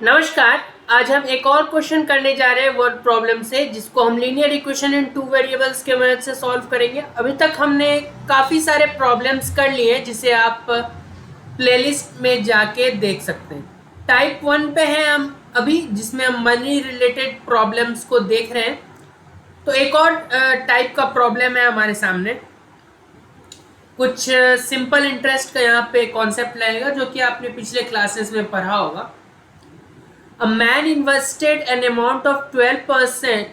नमस्कार। आज हम एक और क्वेश्चन करने जा रहे हैं वर्ड प्रॉब्लम से, जिसको हम linear equation in two variables के मदद से सॉल्व करेंगे। अभी तक हमने काफ़ी सारे प्रॉब्लम्स कर लिए हैं, जिसे आप प्लेलिस्ट में जाके देख सकते हैं। टाइप 1 पे हैं हम अभी, जिसमें हम मनी रिलेटेड प्रॉब्लम्स को देख रहे हैं। तो एक और टाइप का प्रॉब्लम है हमारे सामने। कुछ सिंपल इंटरेस्ट का यहाँ पे कॉन्सेप्ट लगेगा, जो कि आपने पिछले क्लासेस में पढ़ा होगा। A man invested an amount of 12%,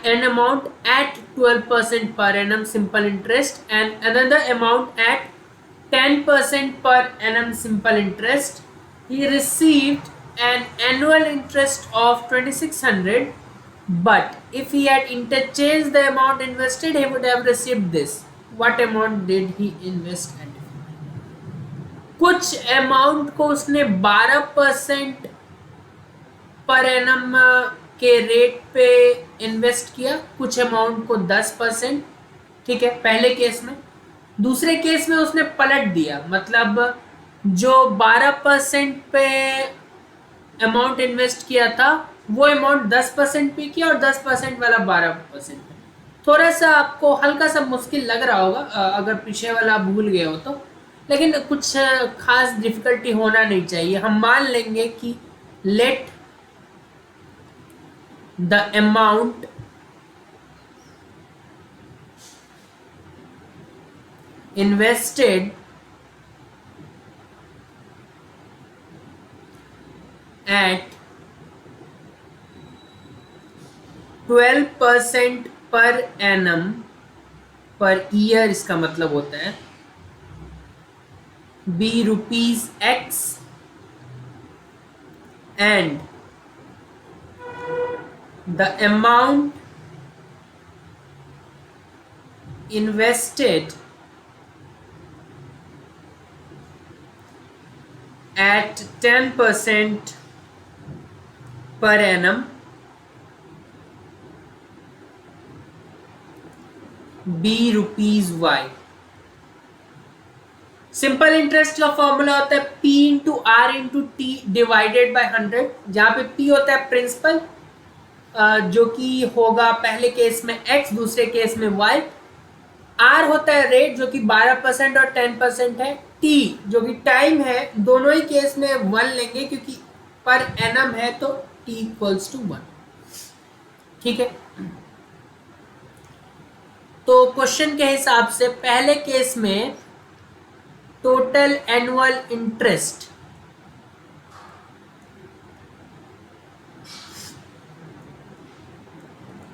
an amount at 12% per annum simple interest, and another amount at 10% per annum simple interest. He received an annual interest of 2600, but if he had interchanged the amount invested, he would have received this. What amount did he invest at? कुछ amount को उसने 12% per annum के rate पे invest किया, कुछ amount को 10%। ठीक है, पहले केस में। दूसरे केस में उसने पलट दिया, मतलब जो 12% पे अमाउंट इन्वेस्ट किया था, वो अमाउंट 10% पे किया, और 10% वाला 12% पे। थोड़ा सा आपको हल्का सा मुश्किल लग रहा होगा अगर पीछे वाला आप भूल गए हो तो, लेकिन कुछ खास डिफिकल्टी होना नहीं चाहिए। हम मान लेंगे कि late the amount invested at 12% per annum per year, इसका मतलब होता है B rupees x, and the amount invested at 10% per annum B rupees y. Simple interest का फॉर्मूला होता है P into R into T divided by 100, जहां पे P होता है प्रिंसिपल, जो कि होगा पहले केस में x, दूसरे केस में y। r होता है रेट, जो कि 12% और 10% है। t जो कि टाइम है, दोनों ही केस में 1 लेंगे, क्योंकि पर एनम है, तो t इक्वल्स टू 1। ठीक है, तो क्वेश्चन के हिसाब से पहले केस में टोटल एनुअल इंटरेस्ट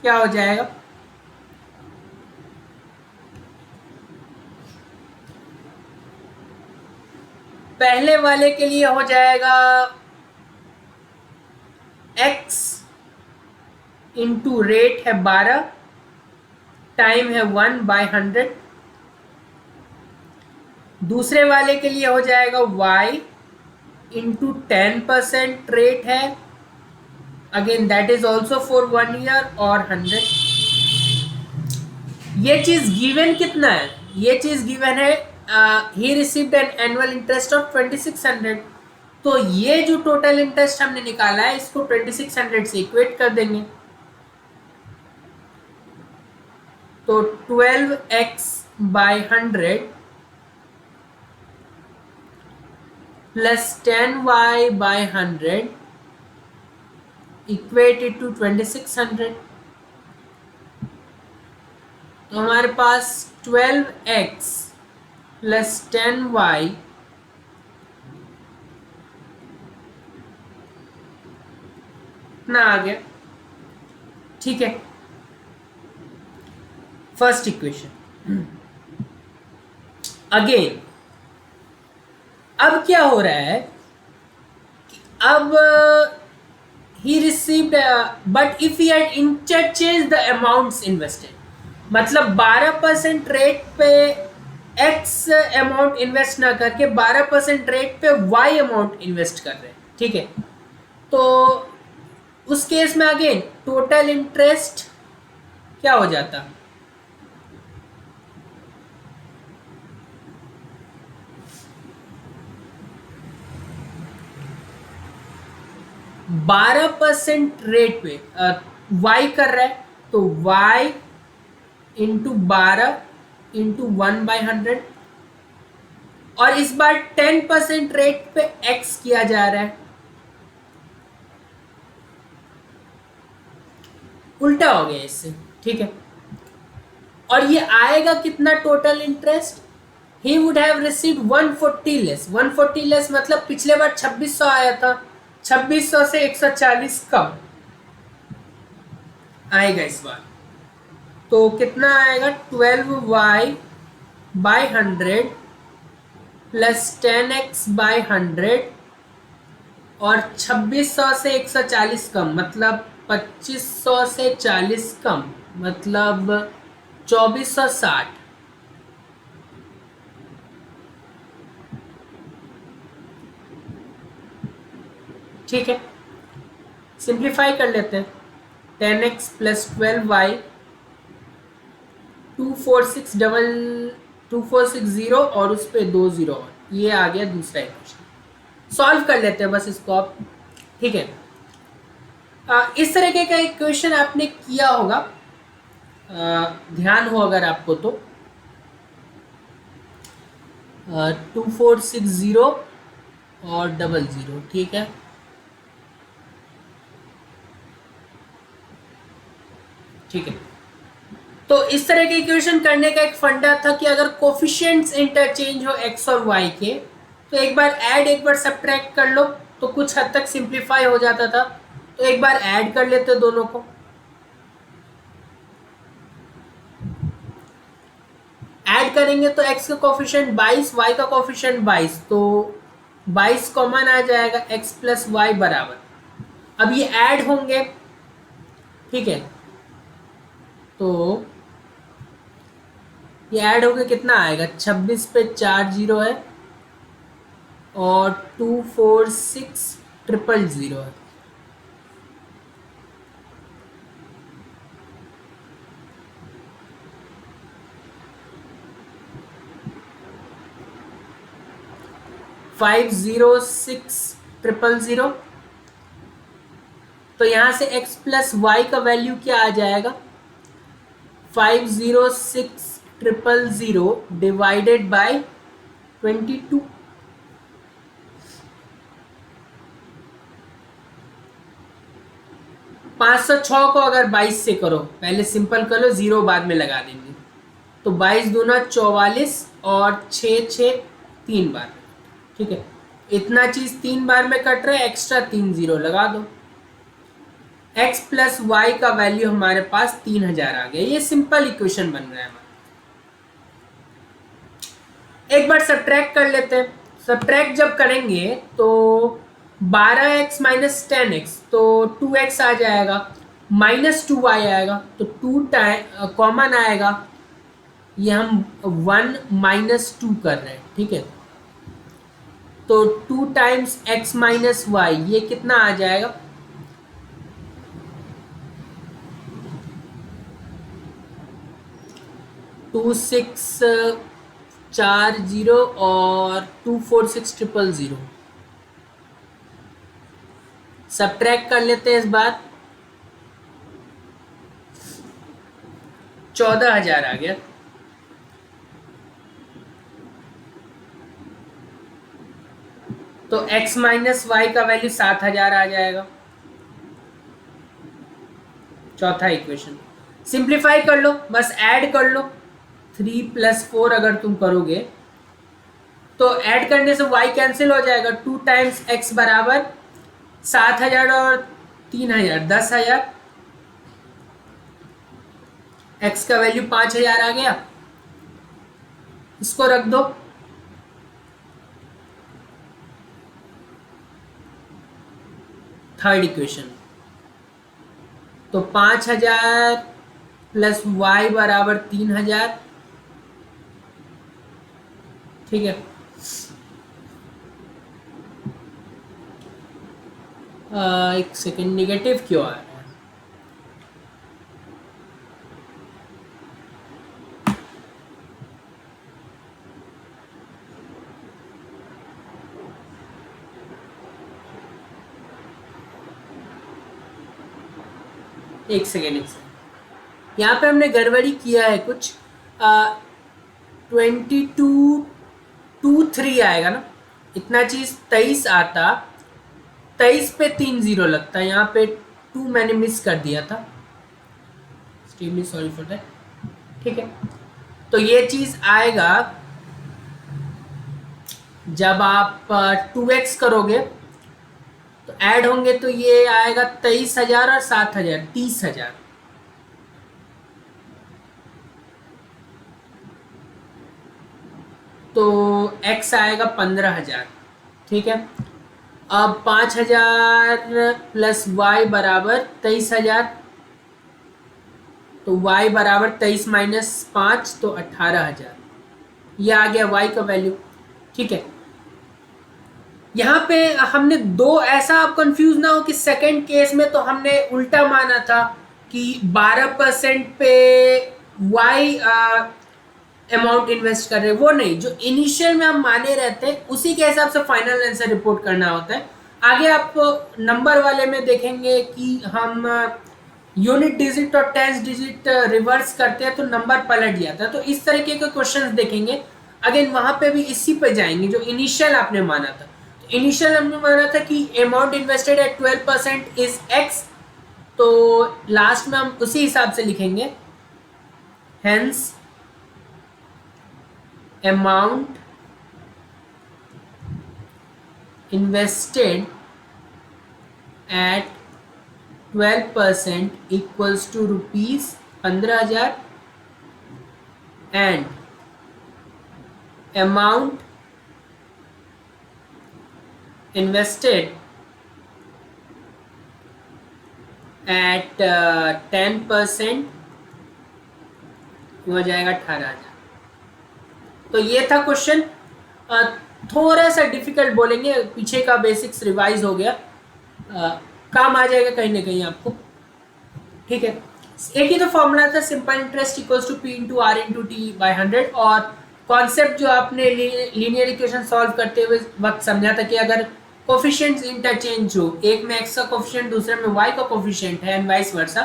क्या हो जाएगा? पहले वाले के लिए हो जाएगा x इंटू रेट है 12, टाइम है 1/100। दूसरे वाले के लिए हो जाएगा y इंटू 10% रेट है, again that is also for 1 year, और 100। ये चीज गिवन कितना है? ये चीज गिवन है he received an annual interest of 2600। तो ये जो टोटल इंटरेस्ट हमने निकाला है, इसको 2600 से इक्वेट कर देंगे। तो 12x/100 plus 10y/100 equated to 2600। तो हमारे पास 12x प्लस 10y ना आ गया। ठीक है, फर्स्ट इक्वेशन। अगेन अब क्या हो रहा है कि अब he received but if he had interchanged the amounts invested, मतलब 12% रेट पे x अमाउंट इन्वेस्ट ना करके 12% रेट पे y अमाउंट इन्वेस्ट कर रहे हैं। ठीक है, तो उस केस में अगेन टोटल इंटरेस्ट क्या हो जाता? 12% रेट पे y कर रहा है, तो y इंटू 12 इंटू 1/100, और इस बार 10% रेट पे x किया जा रहा है, उल्टा हो गया इससे, ठीक है। और ये आएगा कितना total interest, he would have received 140 less, 140 less मतलब पिछले बार 2600 आया था, 2600 से 140 कम आएगा इस बार, तो कितना आएगा 12y/100 प्लस 10x/100 और 2600 से 140 कम मतलब 2500 से 40 कम मतलब 2460। ठीक है, सिंप्लीफाई कर लेते हैं। 10x प्लस 12y 2460 और उस पर 2 0, ये आ गया दूसरा इक्वेशन। सॉल्व कर लेते हैं बस इसको आप, ठीक है। इस तरीके का इक्वेशन आपने किया होगा, ध्यान हो अगर आपको तो। 2460 और 00, ठीक है। ठीक है, तो इस तरह के इक्वेशन करने का एक फंडा था कि अगर कोफिशिएंट्स इंटरचेंज हो x और y के, तो एक बार ऐड एक बार सब्ट्रैक्ट कर लो, तो कुछ हद तक सिंप्लीफाई हो जाता था। तो एक बार ऐड कर लेते दोनों को, ऐड करेंगे तो x का कोफिशिएंट 22, y का कोफिशिएंट 22, तो 22 कॉमन आ जाएगा, x प्लस वाई बराबर, अब ये ऐड होंगे, ठीक है। तो ये ऐड होके कितना आएगा, 26 पे 4 0 है और 246000 है। फाइव 06000। तो यहां से x प्लस वाई का वैल्यू क्या आ जाएगा, 506000 डिवाइडेड बाय 22। पाँच सौ छः को अगर 22 से करो, पहले सिंपल कर लो, जीरो बाद में लगा देंगे, तो 22 दूना 44 और 6 6 3 बार, ठीक है। इतना चीज 3 बार में कट रहा है, एक्स्ट्रा 3 0 लगा दो, x प्लस वाई का वैल्यू हमारे पास 3000 आ गया। ये सिंपल इक्वेशन बन रहा है हमारा। एक बार सब्ट्रैक्ट कर लेते हैं। सब्ट्रैक्ट जब करेंगे तो 12x माइनस 10x, तो 2x आ जाएगा, माइनस 2y आएगा, तो 2 टाइम कॉमन आएगा, ये हम 1 माइनस 2 कर रहे हैं, ठीक है। तो 2 टाइम्स x माइनस वाई, ये कितना आ जाएगा, 2640 और 246000। सब्ट्रैक्ट कर लेते हैं इस बार, 14000 आ गया। तो x माइनस वाई का वैल्यू 7000 आ जाएगा। चौथा इक्वेशन सिंप्लीफाई कर लो, बस ऐड कर लो, 3 प्लस 4 अगर तुम करोगे तो ऐड करने से y कैंसिल हो जाएगा, 2 टाइम्स x बराबर 7000 और 3000 10000, x का वैल्यू 5000 आ गया, इसको रख दो। थर्ड इक्वेशन, तो 5000 प्लस y बराबर 3000, ठीक है। एक सेकेंड, निगेटिव क्यों आ रहा है, एक सेकेंड यहाँ पे हमने गड़बड़ी किया है कुछ। 22 आएगा ना, इतना चीज़ 23 आता, 23 पे 3 0 लगता है, यहाँ पे 2 मैंने मिस कर दिया था, एक्सट्रीमली सॉरी फॉर दैट। ठीक है, तो ये चीज़ आएगा जब आप 2x करोगे तो ऐड होंगे, तो ये आएगा 23,000 और 7,000, 30,000। तो x आएगा 15,000। ठीक है, अब 5,000 प्लस y बराबर 23,000, तो y बराबर 23 माइनस 5 तो 18,000, ये आ गया y का वैल्यू। ठीक है, यहाँ पे हमने दो, ऐसा आप कंफ्यूज ना हो कि सेकंड केस में तो हमने उल्टा माना था कि 12% पे y अमाउंट इन्वेस्ट कर रहे हैं, वो नहीं, जो इनिशियल में हम माने रहते हैं उसी के हिसाब से फाइनल आंसर रिपोर्ट करना होता है। आगे आप नंबर वाले में देखेंगे कि हम यूनिट डिजिट और टेंस डिजिट रिवर्स करते हैं तो नंबर पलट जाता है, तो इस तरीके के क्वेश्चंस देखेंगे। अगेन वहां पे भी इसी पे जाएंगे जो इनिशियल आपने माना था। तो इनिशियल हमने माना था कि amount invested at 12% is x, तो लास्ट में हम उसी हिसाब से लिखेंगे, hence amount invested at 12% equals to rupees 15,000 and amount invested at 10% हो जाएगा 18,000। तो ये था क्वेश्चन, थोड़ा सा डिफिकल्ट बोलेंगे, पीछे का बेसिक्स रिवाइज हो गया, काम आ जाएगा कहीं ना कहीं आपको। ठीक है, एक ही तो फॉर्मूला था, simple interest equals to P into R into T by 100, और कॉन्सेप्ट जो आपने लीनियर इक्वेशन सॉल्व करते हुए वक्त समझा था कि अगर कोफिशिएंट्स इंटरचेंज हो, एक में x का कोफिशिएंट दूसरे में y का कोफिशिएंट है एंड वाइस वर्सा,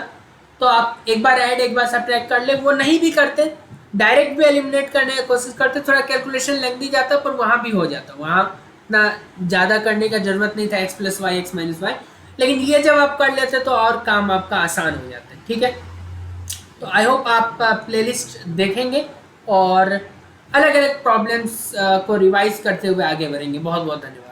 तो आप एक बार ऐड एक बार सब्ट्रैक्ट कर ले। वो नहीं भी करते, डायरेक्ट भी एलिमिनेट करने की कोशिश करते, थोड़ा कैलकुलेशन लेंथी जाता पर वहाँ भी हो जाता, वहाँ ना ज़्यादा करने का जरूरत नहीं था, x plus y x minus y, लेकिन ये जब आप कर लेते तो और काम आपका आसान हो जाता है। ठीक है, तो आई होप आप प्लेलिस्ट देखेंगे और अलग अलग प्रॉब्लम्स को रिवाइज करते हुए आगे बढ़ेंगे। बहुत बहुत धन्यवाद।